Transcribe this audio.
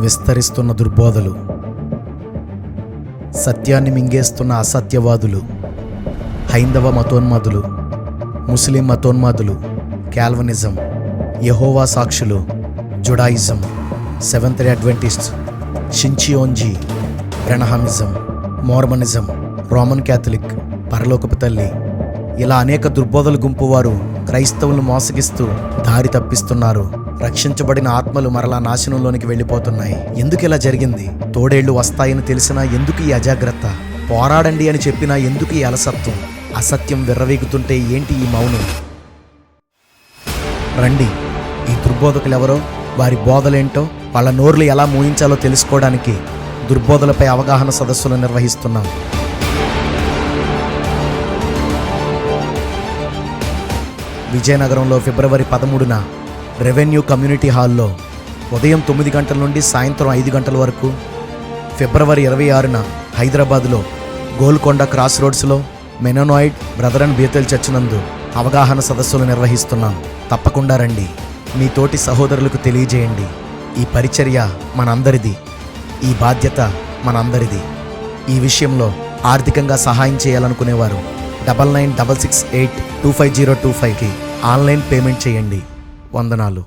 విస్తరిస్తున్న దుర్బోధలు, సత్యాన్ని మింగేస్తున్న అసత్యవాదులు, హైందవ మతోన్మాదులు, ముస్లిం మతోన్మాదులు, క్యాల్వనిజం, యెహోవా సాక్షులు, Judaism, Seventh Day Adventists, Shincheonji, Branhamism, Mormonism, Roman Catholic, పరలోకపు తల్లి, ఇలా అనేక దుర్బోధల గుంపు వారు క్రైస్తవులను మోసగిస్తూ దారి తప్పిస్తున్నారు. రక్షించబడిన ఆత్మలు మరలా నాశనంలోనికి వెళ్ళిపోతున్నాయి. ఎందుకు ఇలా జరిగింది? తోడేళ్లు వస్తాయని తెలిసినా ఎందుకు ఈ అజాగ్రత్త? పోరాడండి అని చెప్పినా ఎందుకు ఈ అలసత్వం? అసత్యం విర్రవీగుతుంటే ఏంటి ఈ మౌనం? రండి, ఈ దుర్బోధకులెవరో, వారి బోధలేంటో, వాళ్ళ నోర్లు ఎలా మూయించాలో తెలుసుకోవడానికి దుర్బోధలపై అవగాహన సదస్సులు నిర్వహిస్తున్నాం. విజయనగరంలో ఫిబ్రవరి 13న రెవెన్యూ కమ్యూనిటీ హాల్లో ఉదయం 9 గంటల నుండి సాయంత్రం 5 గంటల వరకు, ఫిబ్రవరి 26న హైదరాబాద్లో గోల్కొండ క్రాస్ రోడ్స్లో Mennonite brother and Bethel church నందు అవగాహన సదస్సులు నిర్వహిస్తున్నాం. తప్పకుండా రండి, మీ తోటి సహోదరులకు తెలియజేయండి. ఈ పరిచర్య మనందరిది, ఈ బాధ్యత మనందరిది. ఈ విషయంలో ఆర్థికంగా సహాయం చేయాలనుకునేవారు 9966825025కి ఆన్లైన్ పేమెంట్ చేయండి. వందనాలు.